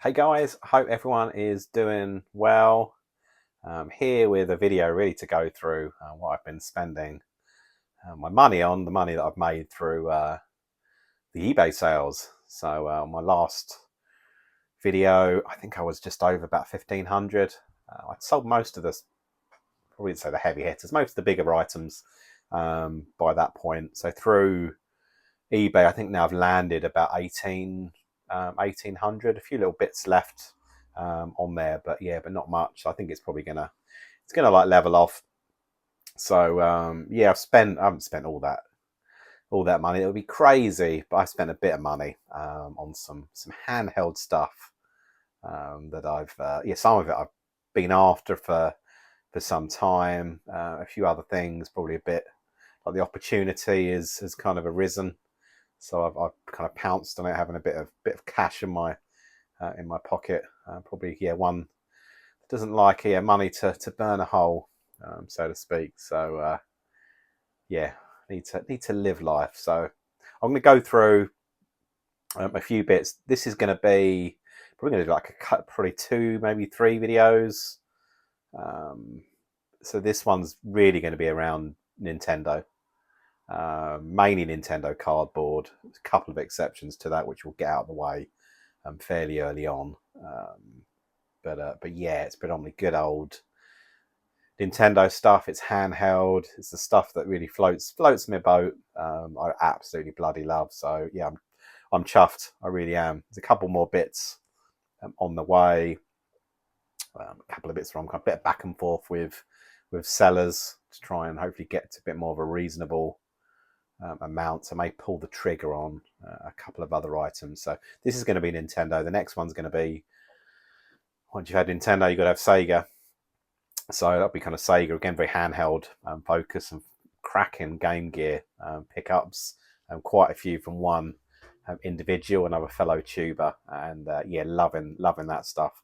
Hey guys, hope everyone is doing well. Here with a video really to go through what I've been spending my money on, the money that I've made through the eBay sales. So my last video, I think I was just over about 1,500. I'd sold most of this, probably say the heavy hitters, most of the bigger items by that point. So through eBay, I think now I've landed about 1,800. A few little bits left on there, but yeah, but not much. I think it's probably gonna like level off. So yeah, I haven't spent all that money. It would be crazy, but I spent a bit of money on some handheld stuff that I've yeah, some of it I've been after for some time. A few other things, probably a bit like the opportunity has kind of arisen. So I've kind of pounced on it, having a bit of cash in my pocket. Probably one that doesn't like money to burn a hole, so to speak. So yeah, need to live life. So I'm going to go through a few bits. This is going to be probably going to do like a cut, probably two, maybe three videos. So this one's really going to be around Nintendo. Mainly Nintendo cardboard. There's a couple of exceptions to that, which we'll get out of the way fairly early on. But yeah, it's predominantly good old Nintendo stuff. It's handheld. It's the stuff that really floats my boat. I absolutely bloody love. So yeah, I'm chuffed. I really am. There's a couple more bits on the way. A couple of bits where I'm kind of a bit back and forth with sellers to try and hopefully get to a bit more of a reasonable amount. So I may pull the trigger on a couple of other items. So this is going to be Nintendo. The next one's going to be, once you've had Nintendo, you've got to have Sega. So that'll be kind of Sega again, very handheld focus, and cracking Game Gear pickups. Quite a few from one individual, another fellow tuber, and yeah, loving that stuff.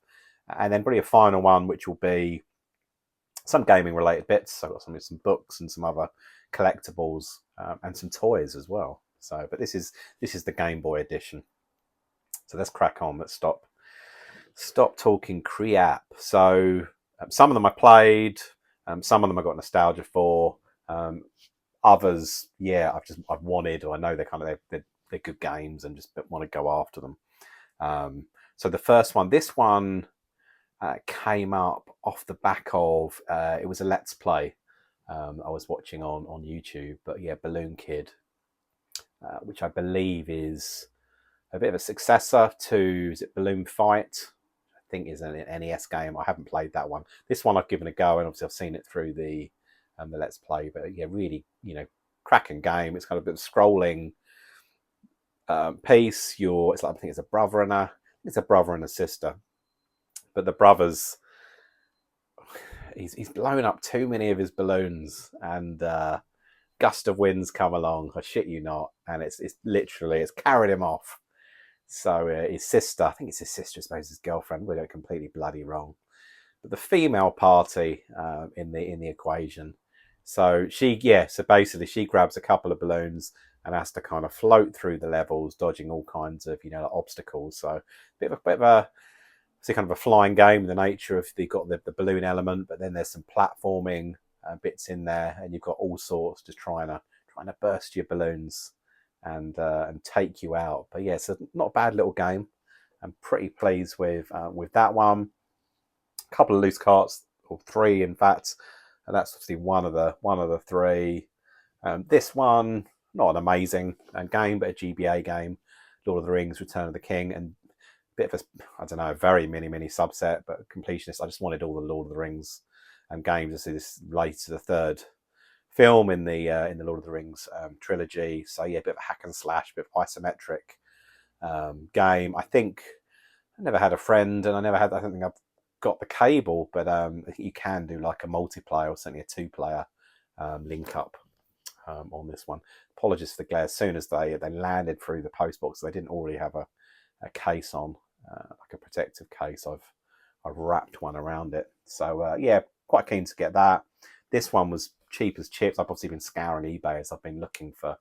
And then probably a final one, which will be some gaming related bits. So I've got some books and some other collectibles and some toys as well. So, but this is the Game Boy edition. So let's crack on. Let's stop talking crap. So some of them I played, some of them I got nostalgia for. Others, yeah, I've wanted, or I know they're good games and just want to go after them. So the first one, this one came up off the back of it was a Let's Play I was watching on YouTube, but yeah, Balloon Kid, which I believe is a bit of a successor to, is it Balloon Fight? I think is an NES game. I haven't played that one. This one I've given a go, and obviously I've seen it through the Let's Play. But yeah, really, cracking game. It's kind of a bit of scrolling piece. It's like, I think it's a brother and a sister, but the brothers, he's blown up too many of his balloons, and gust of winds come along. I shit you not, and it's literally carried him off. So his sister, I think it's his sister, I suppose his girlfriend. We got it completely bloody wrong. But the female party in the equation. So so basically she grabs a couple of balloons and has to kind of float through the levels, dodging all kinds of like obstacles. So bit of a it's kind of a flying game in the nature of you've got the balloon element, but then there's some platforming bits in there, and you've got all sorts just trying to burst your balloons and take you out. But yeah, it's not a bad little game. I'm pretty pleased with that one. A couple of loose carts, or three in fact, and that's obviously one of the three. This one, not an amazing game, but a GBA game, Lord of the Rings: Return of the King, and bit of a, I don't know, very mini subset, but completionist. I just wanted all the Lord of the Rings games. I see this related to the third film in the Lord of the Rings trilogy. So yeah, a bit of a hack and slash, bit of isometric game. I think I never had a friend, and I don't think I've got the cable, but I think you can do like a multiplayer or certainly a two-player link up on this one. Apologies for the glare. As soon as they landed through the post box, they didn't already have a case on, like a protective case. I've wrapped one around it. So yeah, quite keen to get that. This one was cheap as chips. I've obviously been scouring eBay as I've been looking for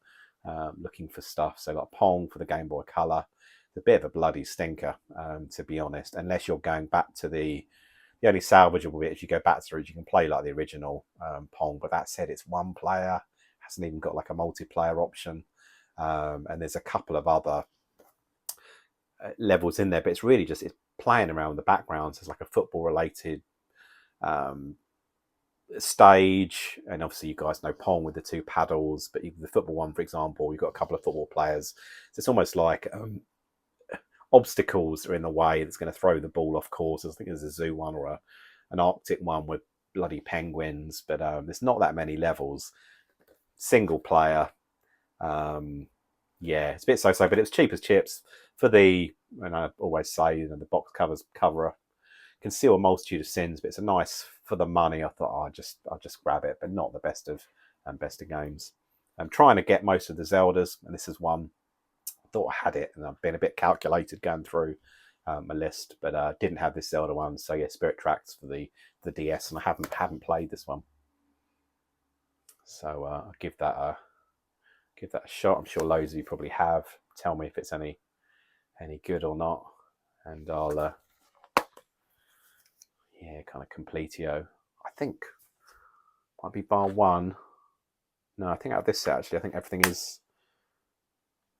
stuff. So like Pong for the Game Boy Color. a bit of a bloody stinker, to be honest, unless you're going back to the only salvageable bit is you go back through, you can play like the original Pong, but that said, it's one player, hasn't even got like a multiplayer option, and there's a couple of other levels in there, but it's really just it's playing around with the backgrounds. There's like a football related stage, and obviously you guys know Pong with the two paddles, but even the football one, for example, you've got a couple of football players, so it's almost like obstacles are in the way that's going to throw the ball off course. I think there's a zoo one or an Arctic one with bloody penguins, but there's not that many levels. Single player, yeah, it's a bit so-so, but it was cheap as chips for the, and I always say, the box covers cover conceal a multitude of sins, but it's a nice for the money. I thought, I'll just grab it, but not the best of games. I'm trying to get most of the Zeldas, and this is one. I thought I had it, and I've been a bit calculated going through my list, but didn't have this Zelda one. So yeah, Spirit Tracks for the DS, and I haven't played this one. So I'll give that a shot. I'm sure loads of you probably have. Tell me if it's any good or not, and I'll yeah, kind of completio. I think might be bar one. No, I think out of this set actually, I think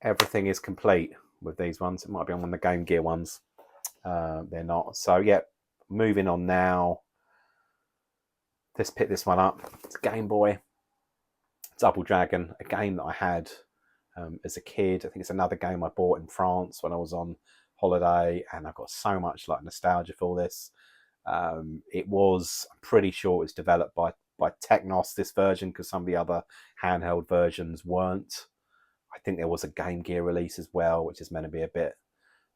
everything is complete with these ones. It might be on one of the Game Gear ones. They're not. So yeah, moving on now. Let's pick this one up. It's Game Boy. Double Dragon, a game that I had as a kid. I think it's another game I bought in France when I was on holiday, and I've got so much like nostalgia for this. It was, I'm pretty sure it was developed by Technos, this version, because some of the other handheld versions weren't. I think there was a Game Gear release as well, which is meant to be a bit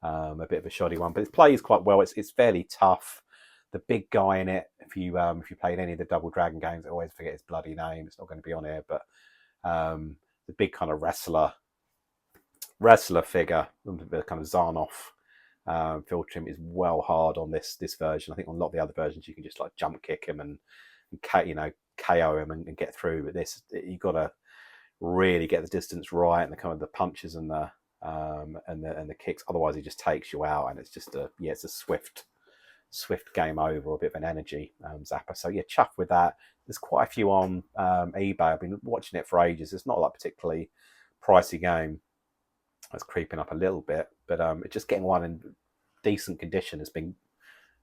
of a shoddy one, but it plays quite well. It's fairly tough. The big guy in it, if you played any of the Double Dragon games, I always forget his bloody name. It's not going to be on here, but the big kind of wrestler figure, the kind of Zarnoff field trim is well hard on this version. I think on a lot of the other versions you can just like jump kick him and KO him and get through. But this, you've got to really get the distance right and the kind of the punches and the kicks. Otherwise, he just takes you out, and it's just it's a swift game over, or a bit of an energy zapper. So yeah, chuffed with that. There's quite a few on eBay. I've been watching it for ages. It's not like a particularly pricey game. It's creeping up a little bit, but it's just getting one in decent condition has been,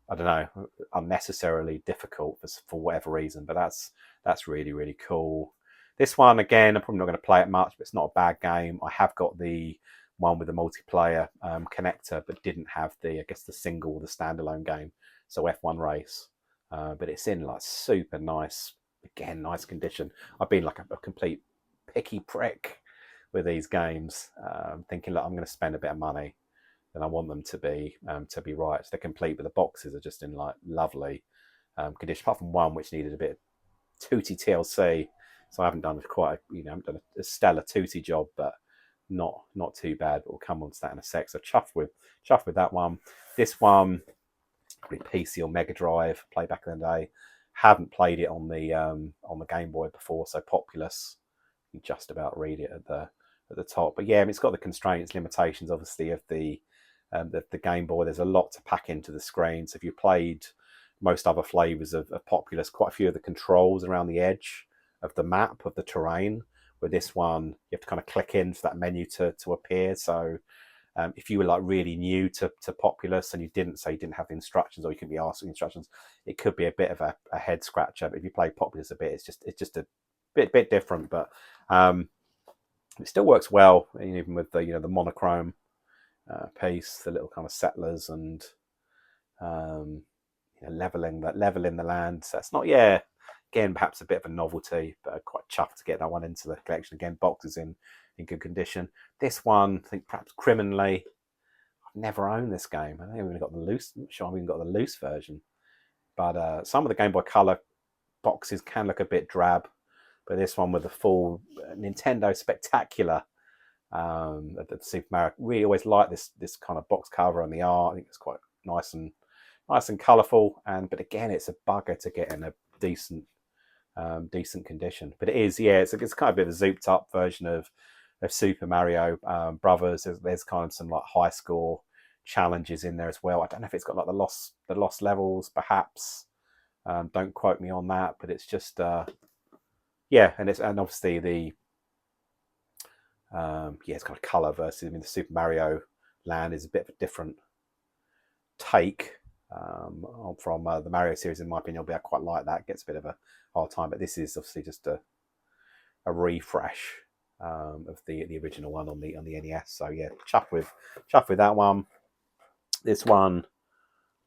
I don't know, unnecessarily difficult for whatever reason. But that's really, really cool. This one, again, I'm probably not going to play it much, but it's not a bad game. I have got the one with the multiplayer connector, but didn't have the standalone game. So F1 Race, but it's in like super nice, again, nice condition. I've been like a complete picky prick with these games, thinking like I'm going to spend a bit of money, and I want them to be right. So they're complete, but the boxes are just in like lovely condition. Apart from one which needed a bit of tooty TLC, so I haven't done a stellar tooty job, but not too bad. We'll come on to that in a sec. So chuffed with that one. This one, probably PC or Mega Drive, played back in the day. Haven't played it on the Game Boy before, so Populous, you just about read it at the top. But yeah, it's got the constraints, limitations, obviously, of the Game Boy. There's a lot to pack into the screen. So if you played most other flavors of Populous, quite a few of the controls around the edge of the map, of the terrain. With this one, you have to kind of click in for that menu to appear. So if you were like really new to Populous and you didn't have the instructions, or you couldn't be asked for the instructions, it could be a bit of a head scratcher. But if you play Populous a bit, it's just a bit different. But it still works well, even with the monochrome piece, the little kind of settlers and leveling the land. So it's not, again, perhaps a bit of a novelty, but I'm quite chuffed to get that one into the collection. Again, boxes in good condition. This one, I think perhaps criminally, I've never owned this game. I think I've even got the loose. I'm not sure I've even got the loose version. But some of the Game Boy Color boxes can look a bit drab. But this one with the full Nintendo Spectacular, the Super Mario, really always like this kind of box cover and the art. I think it's quite nice and colourful. But again, it's a bugger to get in a decent condition. But it is, it's kind of a bit of a zooped up version of Super Mario Brothers. There's kind of some like high score challenges in there as well. I don't know if it's got like the lost levels, perhaps. Don't quote me on that, but it's just yeah, and obviously the yeah, it's kind of color versus. I mean, the Super Mario Land is a bit of a different take from the Mario series. In my opinion, I quite like that. It gets a bit of a hard time, but this is obviously just a refresh of the original one on the NES. So yeah, chuff with that one. This one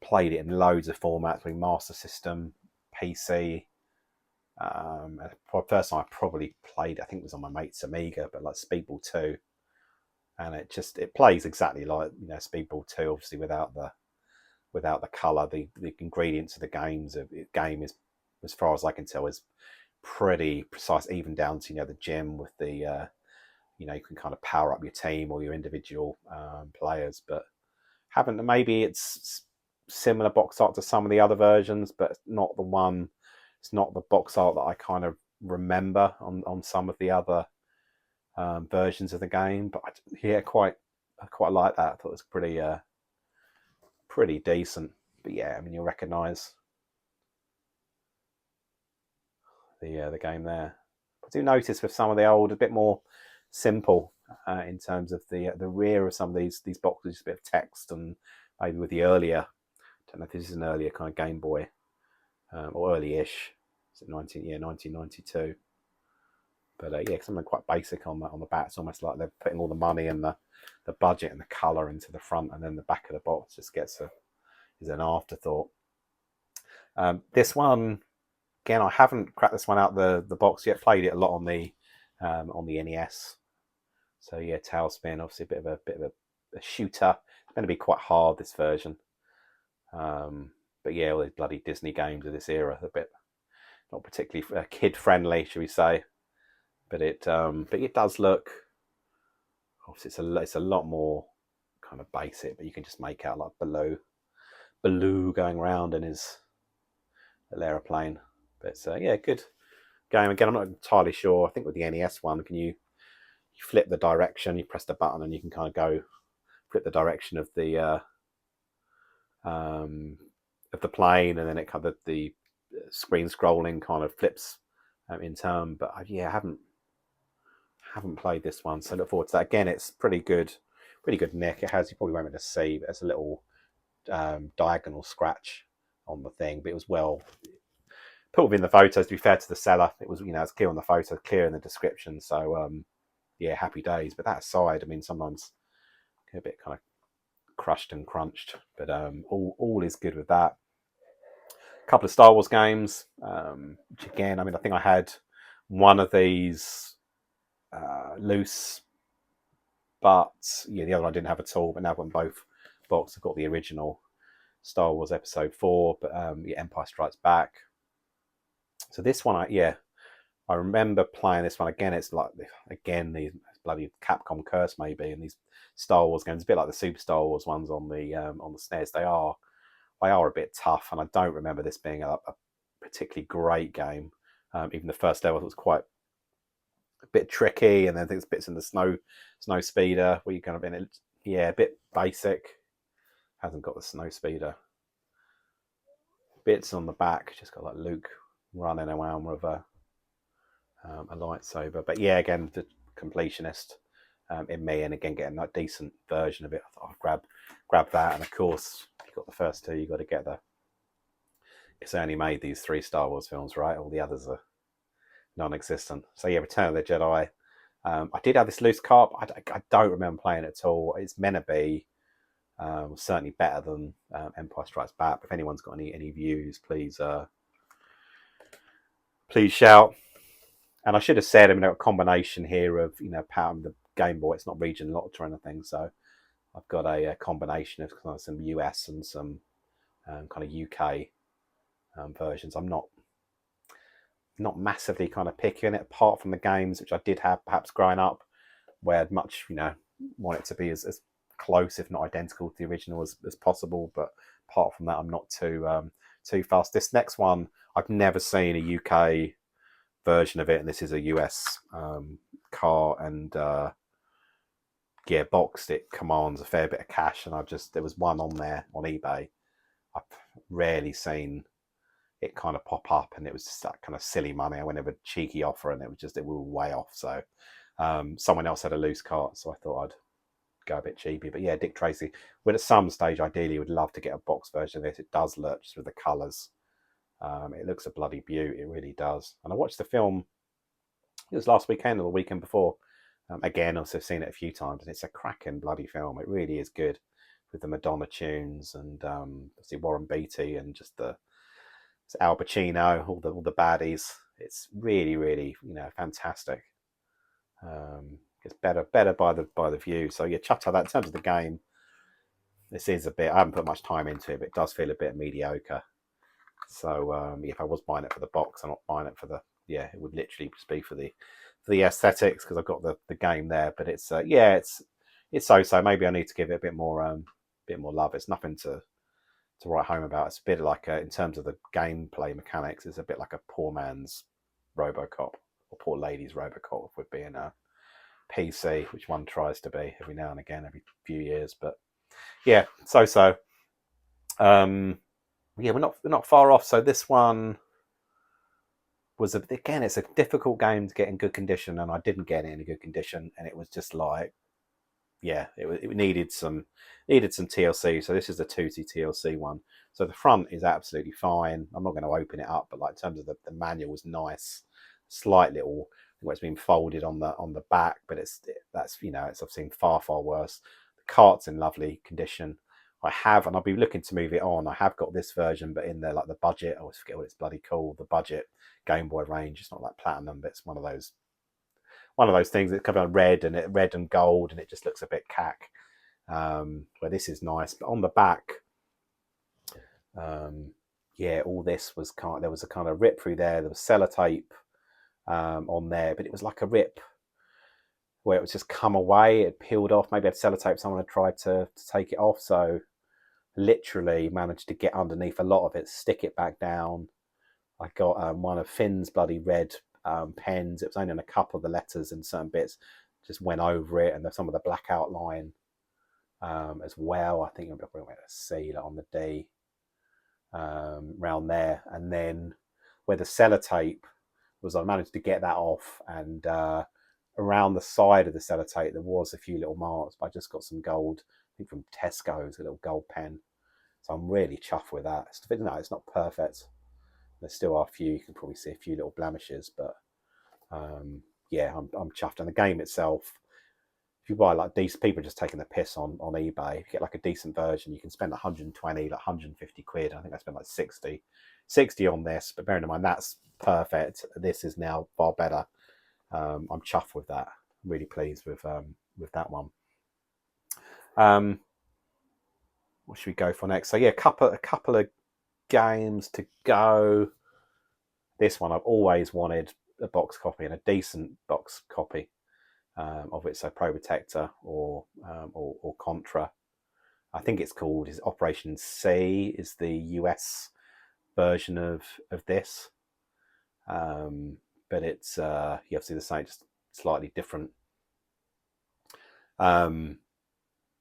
played it in loads of formats, like Master System, PC. For the first time I probably played, I think it was on my mate's Amiga, but like Speedball 2, and it plays exactly like Speedball 2, obviously without the color. The ingredients of the game is, as far as I can tell, is pretty precise, even down to the gym with the you can kind of power up your team or your individual players, but maybe it's similar box art to some of the other versions, but it's not the box art that I kind of remember on some of the other versions of the game. But yeah, I quite like that. I thought it was pretty decent. But yeah, I mean, you'll recognise the game there. I do notice with some of the old, a bit more simple in terms of the rear of some of these boxes, just a bit of text, and maybe with the earlier, I don't know if this is an earlier kind of Game Boy or early-ish. Is it 1992? But yeah, something quite basic on the back. It's almost like they're putting all the money and the budget and the colour into the front, and then the back of the box just is an afterthought. This one, again, I haven't cracked this one out the box yet. Played it a lot on the NES. So yeah, Tailspin, obviously a bit of a shooter. It's going to be quite hard, this version. But yeah, all these bloody Disney games of this era, a bit not particularly kid friendly, should we say? But it does look. Obviously, it's a lot more kind of basic, but you can just make out like Baloo going around in his little aeroplane. But yeah, good game. Again, I'm not entirely sure. I think with the NES one, you flip the direction, you press the button, and you can kind of go flip the direction of the plane, and then it kind of the screen scrolling kind of flips in turn. But yeah, I haven't played this one, so look forward to that. Again, it's pretty good nick. It has, you probably won't be able to see, but there's a little diagonal scratch on the thing, but it was well put within the photos. To be fair to the seller, it was it's clear on the photo, clear in the description. So yeah, happy days. But that aside, I mean, sometimes a bit kind of crushed and crunched, but all is good with that. A couple of Star Wars games, which again, I mean, I think I had one of these loose, but yeah, the other one I didn't have at all. But now I've got both boxes. I've got the original Star Wars Episode 4, but yeah, Empire Strikes Back. So this one, I remember playing this one again. It's like these bloody Capcom curse maybe, and these Star Wars games, a bit like the Super Star Wars ones on the SNES. They are a bit tough, and I don't remember this being a particularly great game. Even the first level was quite a bit tricky, and then there's bits in the snow speeder where you kind of in it. Yeah, a bit basic. Hasn't got the snow speeder. Bits on the back, just got like Luke running around with a lightsaber. But yeah, again, the completionist in me, and again getting that decent version of it. I thought I'd grab that, and of course you've got the first two. You got to get it's only made these 3 Star Wars films, right? All the others are non-existent. So yeah, Return of the Jedi. I did have this loose cart. I don't remember playing it at all. It's meant to be certainly better than Empire Strikes Back. If anyone's got any views, please shout. And I should have said, I mean, a combination here of power the Game Boy. It's not region locked or anything, so I've got a combination of kind of some US and some kind of UK versions. I'm not massively kind of picky in it, apart from the games which I did have perhaps growing up, where I'd much want it to be as close, if not identical, to the original as possible. But apart from that, I'm not too fast. This next one, I've never seen a UK version of it, and this is a US car and yeah, boxed, it commands a fair bit of cash, and there was one on there on eBay. I've rarely seen it kind of pop up, and it was just that kind of silly money. I went over a cheeky offer, and it was way off. So someone else had a loose cart, so I thought I'd go a bit cheapy. But yeah, Dick Tracy. But at some stage, ideally, would love to get a box version of this. It does look just with the colours. It looks a bloody beaut. It really does. And I watched the film. It was last weekend or the weekend before. Again, also seen it a few times, and it's a cracking bloody film. It really is good, with the Madonna tunes and see Warren Beatty and just it's Al Pacino, all the baddies. It's really, really, fantastic. It's better by the view. So yeah, chuffed that. In terms of the game, this is a bit. I haven't put much time into it, but it does feel a bit mediocre. So if I was buying it for the box, I'm not buying it for the. Yeah, it would literally just be for the aesthetics, because I've got the game there. But it's it's so. Maybe I need to give it a bit more love. It's nothing to write home about. It's a bit like in terms of the gameplay mechanics, it's a bit like a poor man's RoboCop, or poor lady's RoboCop, with being a PC, which one tries to be every now and again, every few years. But yeah, so. Yeah, we're not far off. So this one was again, it's a difficult game to get in good condition, and I didn't get it in a good condition, and it was just like, yeah, it needed some TLC. So this is the 2C TLC one. So the front is absolutely fine. I'm not going to open it up, but like in terms of the manual is nice, slight little where it's been folded on the back, but I've seen far worse. The cart's in lovely condition. And I'll be looking to move it on. I have got this version, but in there, like the budget, I always forget what it's bloody called. The budget Game Boy range. It's not like platinum, but it's one of those things that comes on red and gold, and it just looks a bit cack. Where this is nice, but on the back, all this was there was a kind of rip through there. There was sellotape on there, but it was like a rip where it was just come away. It peeled off. Maybe I had sellotape. Someone had tried to take it off, so literally managed to get underneath a lot of it, stick it back down. I got one of Finn's bloody red pens. It was only on a couple of the letters, and certain bits just went over it, and some of the black outline as well. I think I'm going to C on the D around there, and then where the sellotape was, I managed to get that off, and around the side of the sellotape there was a few little marks, but I just got some gold, I think from Tesco's, a little gold pen. So I'm really chuffed with that. It's not perfect. There still are a few. You can probably see a few little blemishes, but I'm chuffed. And the game itself, if you buy like decent, people are just taking the piss on eBay. If you get like a decent version, you can spend 120, like 150 quid. I think I spent like 60 on this. But bearing in mind that's perfect. This is now far better. I'm chuffed with that. I'm really pleased with that one. What should we go for next? So yeah, a couple of games to go. This one I've always wanted a box copy, and a decent box copy of it. So Pro Protector or Contra. I think it's called Operation C is the US version of this. But it's you have to see the same, just slightly different.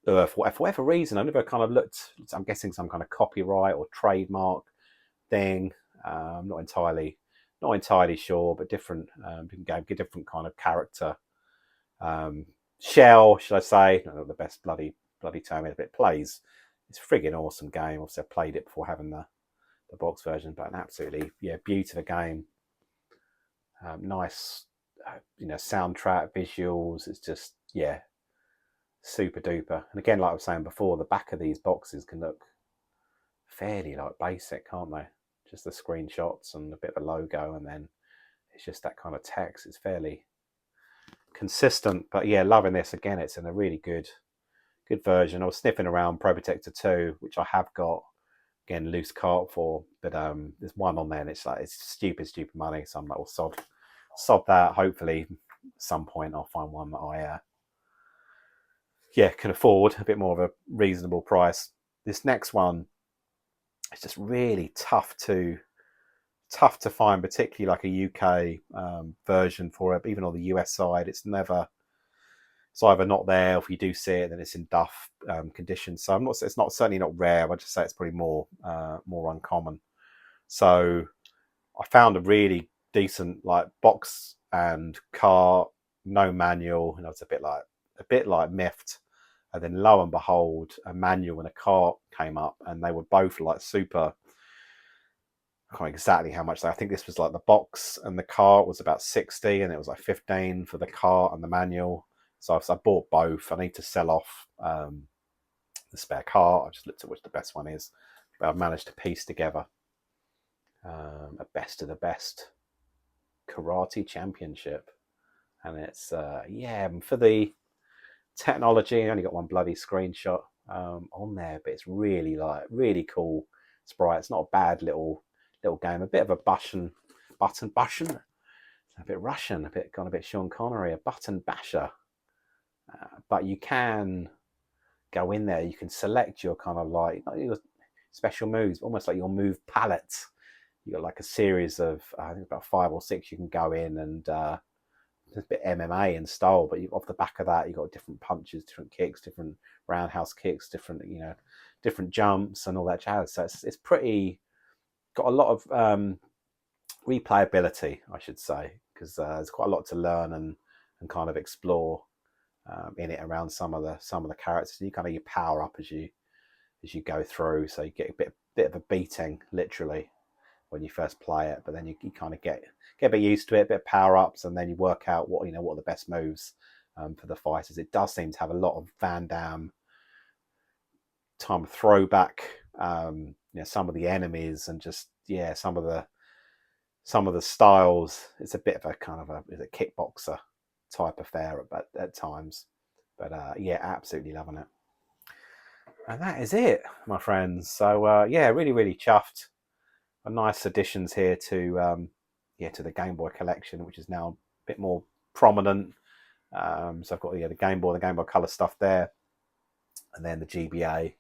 For whatever reason, I never kind of looked. I'm guessing some kind of copyright or trademark thing. I'm not entirely sure, but different. Different kind of character. Shell, should I say? Not the best bloody term, but it plays. It's a friggin' awesome game. Obviously, I played it before having the box version, but an absolutely beauty of a game. Nice, soundtrack, visuals. It's just super duper. And again, like I was saying before, the back of these boxes can look fairly like basic, can't they? Just the screenshots and a bit of a logo, and then it's just that kind of text. It's fairly consistent, but yeah, loving this. Again, it's in a really good version. I was sniffing around Pro Protector 2, which I have got, again, loose cart for, but there's one on there, and it's stupid money. So I'm like, well, sod that. Hopefully, at some point I'll find one that I can afford a bit more of a reasonable price. This next one, it's just really tough to find, particularly like a UK version for it. Even on the US side, it's never it's either not there, or if you do see it, then it's in duff condition. So I'm not. It's not certainly not rare. I just say it's probably more uncommon. So I found a really decent like box and cart, no manual. You know, it's a bit like Miffed. And then lo and behold, a manual and a cart came up, and they were both like super. I can't remember exactly how much. I think this was like the box and the cart was about 60, and it was like 15 for the cart and the manual. So I bought both. I need to sell off the spare cart. I just looked at which the best one is, but I've managed to piece together a best of the best karate championship, and it's yeah, for the technology. I only got one bloody screenshot on there, but it's really cool sprite. It's not a bad little game. A bit of a button, a bit Russian, a bit Sean Connery, a button basher. But you can go in there. You can select your kind of like not your special moves, almost like your move palette. You got like a series of I think about 5 or 6 you can go in, and a bit MMA in style, but off the back of that you got different punches, different kicks, different roundhouse kicks, different jumps and all that jazz. So it's pretty got a lot of replayability, I should say, because there's quite a lot to learn and kind of explore in it around some of the characters. You kind of you power up as you go through, so you get a bit of a beating literally when you first play it, but then you kind of get a bit used to it, a bit of power ups, and then you work out what are the best moves for the fighters. It does seem to have a lot of Van Damme time throwback. Some of the enemies and just some of the styles. It's a bit of a kind of a kickboxer type affair at times, but absolutely loving it. And that is it, my friends. So really chuffed. A nice additions here to the Game Boy collection, which is now a bit more prominent. So I've got the Game Boy Color stuff there, and then the GBA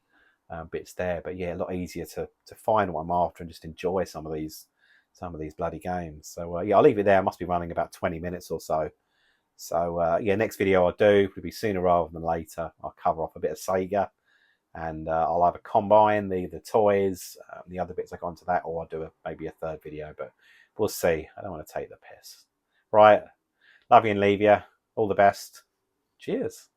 bits there. But a lot easier to find what I'm after and just enjoy some of these bloody games. So I'll leave it there. I must be running about 20 minutes or so. So next video I'll do will be sooner rather than later. I'll cover off a bit of Sega, and I'll either combine the toys, the other bits I go into that, or I'll do maybe a third video, but we'll see. I don't want to take the piss. Right, love you and leave you. All the best. Cheers.